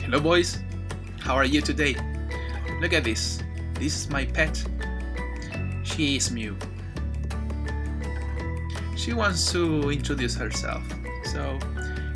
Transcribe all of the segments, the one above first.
Hello boys, how are you today? Look at this. This is my pet. She is Mew. She wants to introduce herself, so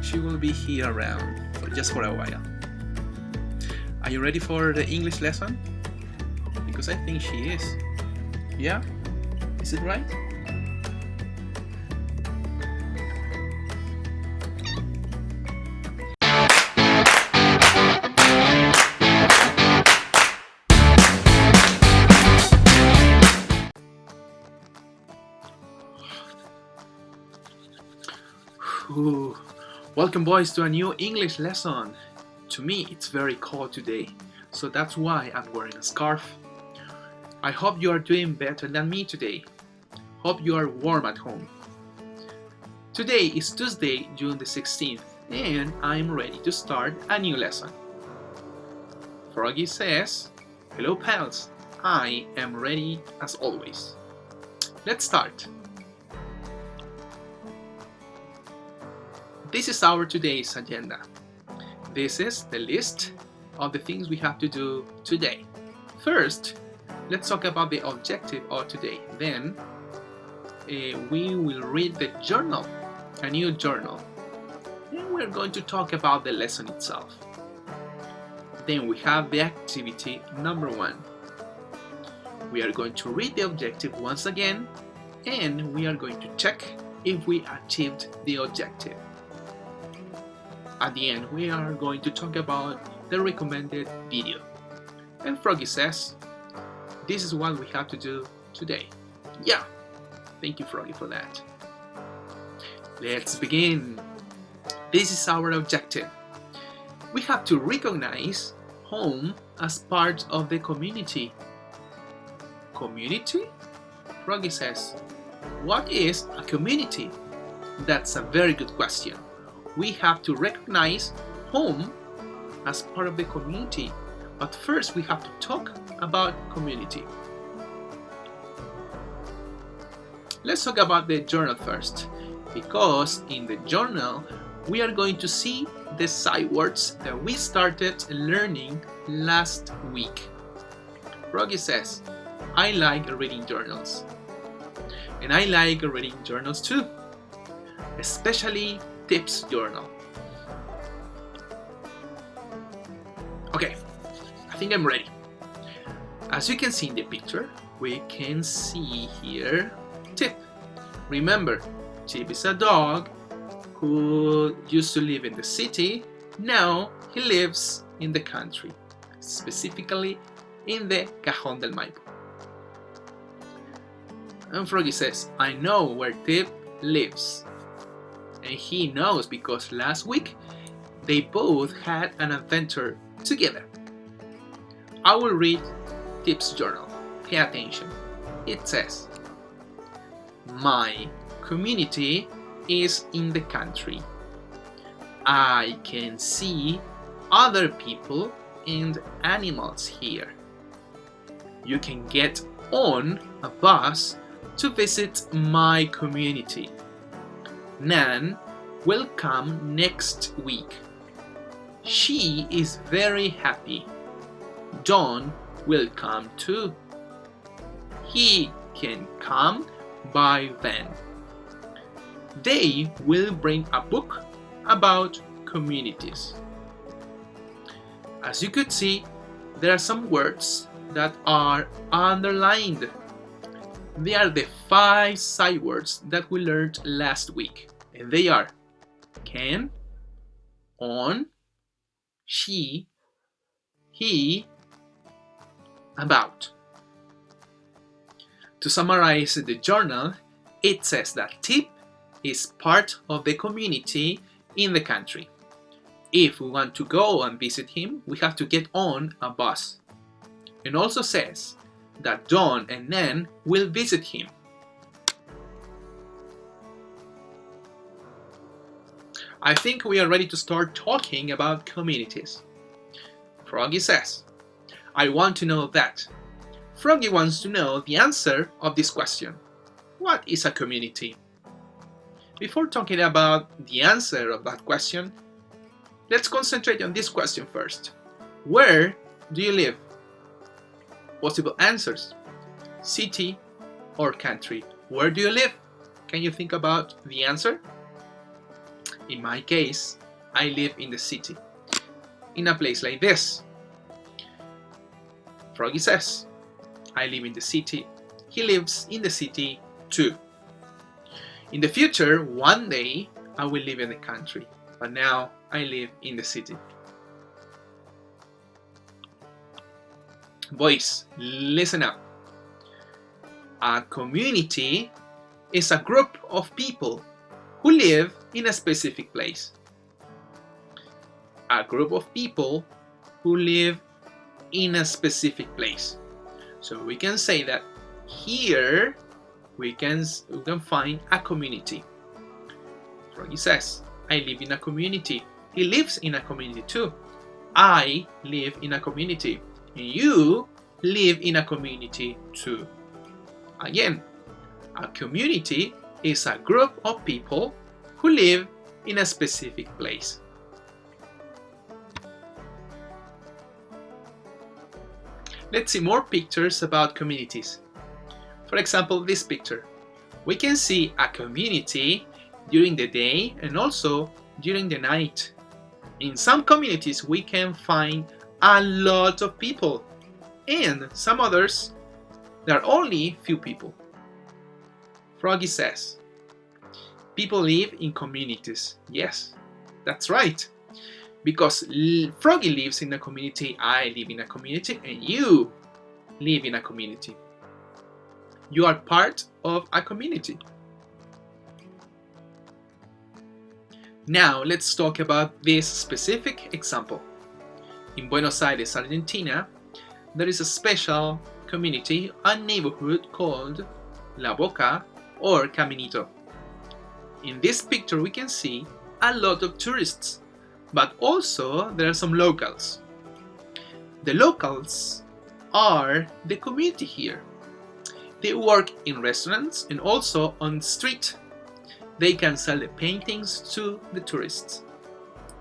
she will be here around just for a while. Are you ready for the English lesson? Because I think she is. Yeah? Is it right? Ooh. Welcome boys to a new English lesson. To me it's very cold today, so that's why I'm wearing a scarf. I hope you are doing better than me today. Hope you are warm at home. Today is Tuesday, June the 16th, and I'm ready to start a new lesson. Froggy says, "Hello pals, I am ready as always." Let's start. This is our today's agenda. This is the list of the things we have to do today. First, let's talk about the objective of today. Then, we will read the journal, a new journal. And we're going to talk about the lesson itself. Then we have the activity number 1. We are going to read the objective once again, and we are going to check if we achieved the objective. At the end, we are going to talk about the recommended video. And Froggy says, this is what we have to do today. Yeah, thank you Froggy for that. Let's begin. This is our objective. We have to recognize home as part of the community. Community? Froggy says, what is a community? That's a very good question. We have to recognize home as part of the community. But first we have to talk about community. Let's talk about the journal first, because in the journal we are going to see the sight words that we started learning last week. Froggy says, I like reading journals. And I like reading journals too, especially tips journal. Okay, I think I'm ready. As you can see in the picture, we can see here Tip. Remember, Tip is a dog who used to live in the city. Now he lives in the country, specifically in the Cajón del Maipo. And Froggy says, I know where Tip lives. And he knows because last week they both had an adventure together. I will read Tip's journal. Pay attention. It says, my community is in the country. I can see other people and animals here. You can get on a bus to visit my community. Nan will come next week. She is very happy. John will come too. He can come by van. They will bring a book about communities. As you could see, there are some words that are underlined. They are the 5 sight words that we learned last week. And they are can, on, she, he, about. To summarize the journal, it says that Tip is part of the community in the country. If we want to go and visit him, we have to get on a bus. It also says that Dawn and Nan will visit him. I think we are ready to start talking about communities. Froggy says, I want to know that. Froggy wants to know the answer of this question. What is a community? Before talking about the answer of that question, Let's concentrate on this question first. Where do you live? Possible answers: city or country. Where do you live? Can you think about the answer? In my case, I live in the city, in a place like this. Froggy says, I live in the city. He lives in the city too. In the future, one day, I will live in the country, but now I live in the city. Boys, listen up. A community is a group of people who live in a specific place. A group of people who live in a specific place. So we can say that here we can find a community. Froggy says, I live in a community. He lives in a community too. I live in a community. You live in a community too. Again, a community is a group of people who live in a specific place. Let's see more pictures about communities. For example, this picture. We can see a community during the day and also during the night. In some communities, we can find a lot of people, and some others, there are only few people. Froggy says, people live in communities. Yes, that's right. Because Froggy lives in a community, I live in a community, and you live in a community. You are part of a community. Now let's talk about this specific example. In Buenos Aires, Argentina, there is a special community, a neighborhood called La Boca or Caminito. In this picture we can see a lot of tourists, but also there are some locals. The locals are the community here. They work in restaurants and also on the street. They can sell the paintings to the tourists.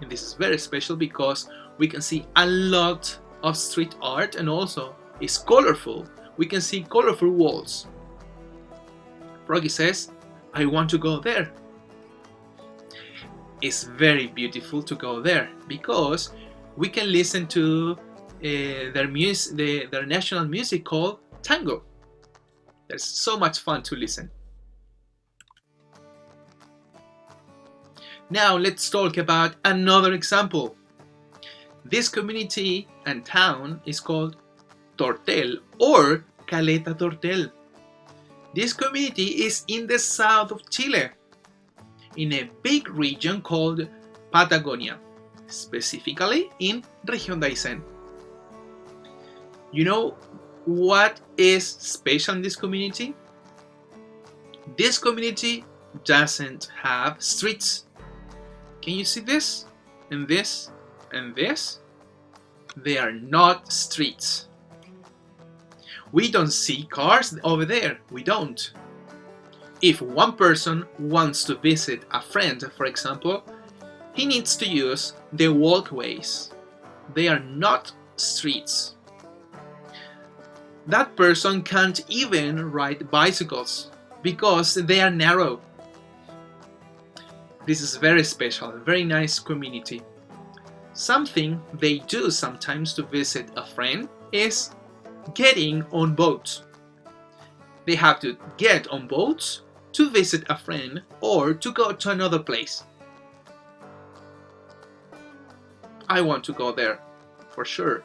And this is very special because we can see a lot of street art and also it's colorful. We can see colorful walls. Froggy says, I want to go there. It's very beautiful to go there because we can listen to their national music called tango. There's so much fun to listen. Now let's talk about another example. This community and town is called Tortel or Caleta Tortel. This community is in the south of Chile, in a big region called Patagonia, specifically in Región de Aysén. You know what is special in this community? This community doesn't have streets. Can you see this? And this? And this? They are not streets. We don't see cars over there. We don't. If one person wants to visit a friend, for example, he needs to use the walkways. They are not streets. That person can't even ride bicycles because they are narrow. This is very special, a very nice community. Something they do sometimes to visit a friend is getting on boats. They have to get on boats to visit a friend or to go to another place. I want to go there, for sure.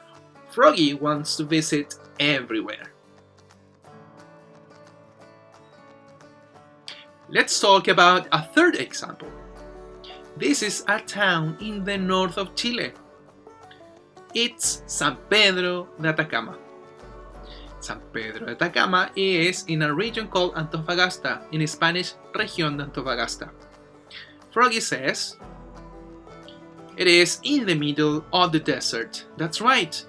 Froggy wants to visit everywhere. Let's talk about a third example. This is a town in the north of Chile. It's San Pedro de Atacama. San Pedro de Atacama is in a region called Antofagasta, in Spanish, Región de Antofagasta. Froggy says, it is in the middle of the desert. That's right.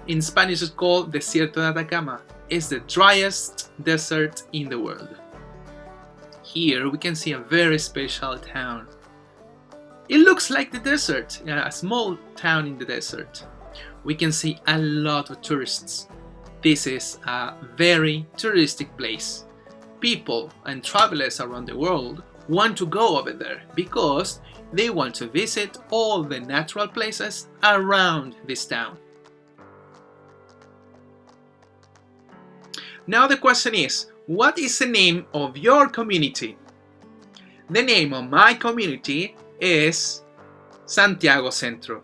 In Spanish it's called Desierto de Atacama. It's the driest desert in the world. Here we can see a very special town. It looks like the desert, a small town in the desert. We can see a lot of tourists. This is a very touristic place. People and travelers around the world want to go over there because they want to visit all the natural places around this town. Now the question is, what is the name of your community? The name of my community is Santiago Centro,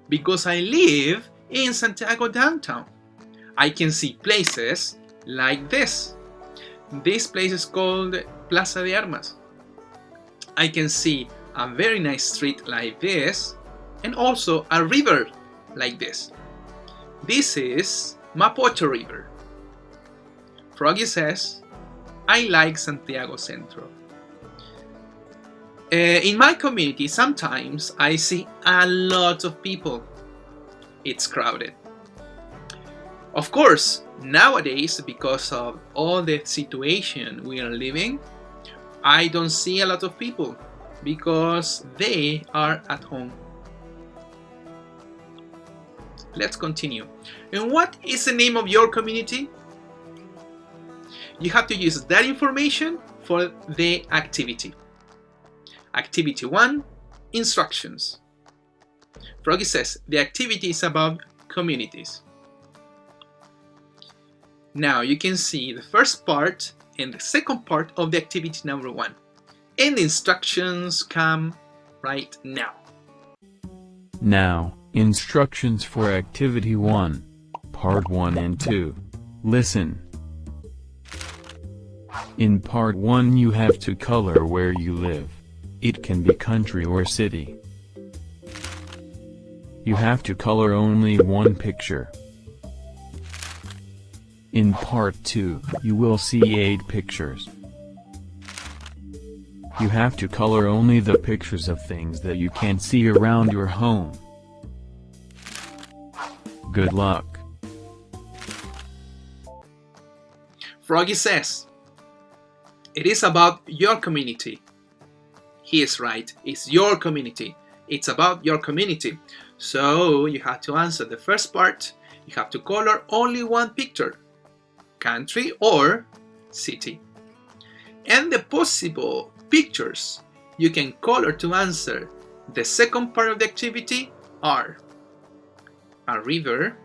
because I live in Santiago downtown. I can see places like this. This place is called Plaza de Armas. I can see a very nice street like this, and also a river like this. This is Mapocho River. Froggy says, I like Santiago Centro. In my community, sometimes I see a lot of people. It's crowded. Of course, nowadays, because of all the situation we are living, I don't see a lot of people because they are at home. Let's continue. And what is the name of your community? You have to use that information for the activity. Activity 1, instructions. Froggy says the activity is about communities. Now you can see the first part and the second part of the activity number 1. And the instructions come right now. Now, instructions for activity 1, part 1 and 2. Listen. In part 1 you have to color where you live. It can be country or city. You have to color only one picture. In part 2, you will see 8 pictures. You have to color only the pictures of things that you can see around your home. Good luck. Froggy says, it is about your community. He is right, it's your community. It's about your community. So you have to answer the first part. You have to color only one picture, country or city. And the possible pictures you can color to answer the second part of the activity are a river,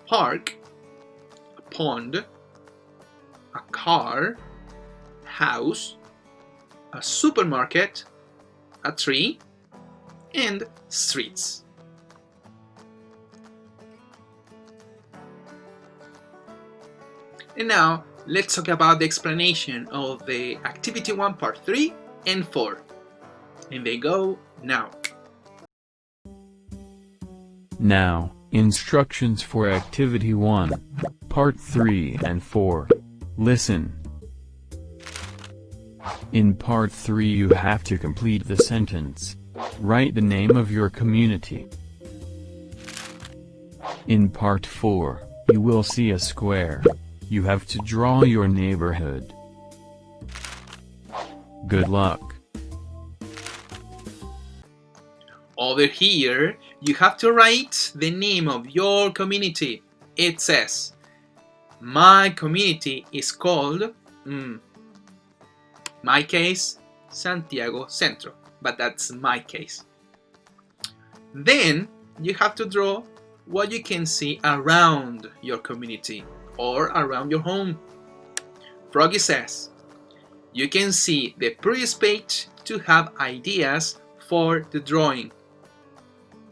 park, a pond, a car, house, a supermarket, a tree, and streets. And now let's talk about the explanation of the activity 1, part 3 and 4. And they go now. Now, instructions for activity 1, part 3 and 4. Listen. In part 3 you have to complete the sentence. Write the name of your community. In part 4, you will see a square. You have to draw your neighborhood. Good luck. Over here, you have to write the name of your community. It says, my community is called, my case, Santiago Centro, but that's my case. Then you have to draw what you can see around your community or around your home. Froggy says, you can see the previous page to have ideas for the drawing.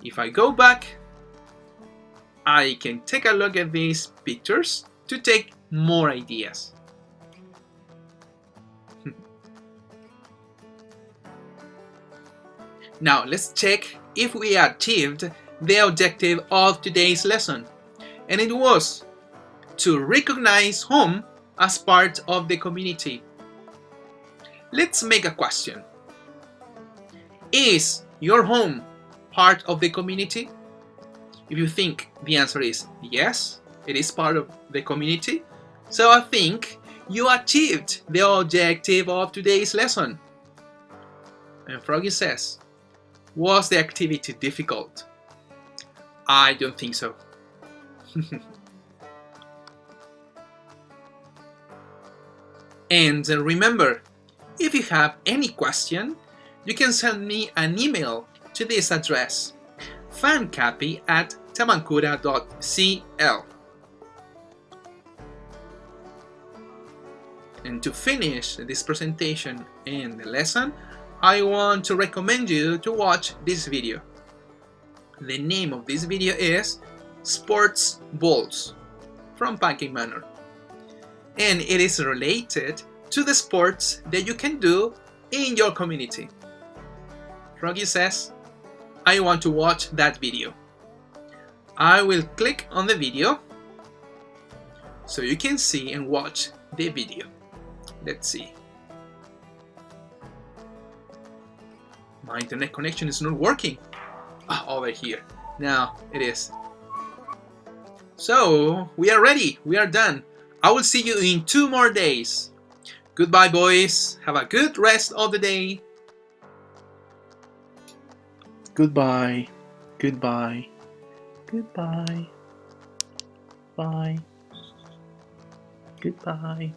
If I go back, I can take a look at these pictures to take more ideas. Now let's check if we achieved the objective of today's lesson. And it was to recognize home as part of the community. Let's make a question. Is your home part of the community? If you think the answer is yes, it is part of the community, so I think you achieved the objective of today's lesson. And Froggy says, Was the activity difficult? I don't think so. And remember, if you have any question, you can send me an email to this address, fancapi@tabancura.cl. And to finish this presentation and the lesson, I want to recommend you to watch this video. The name of this video is Sports Balls from Pancake Manor. And it is related to the sports that you can do in your community. Froggy says, I want to watch that video. I will click on the video so you can see and watch the video. Let's see. My internet connection is not working. Over here. Now it is. So we are ready. We are done. I will see you in 2 more days. Goodbye, boys. Have a good rest of the day. Goodbye. Goodbye. Goodbye. Bye. Goodbye.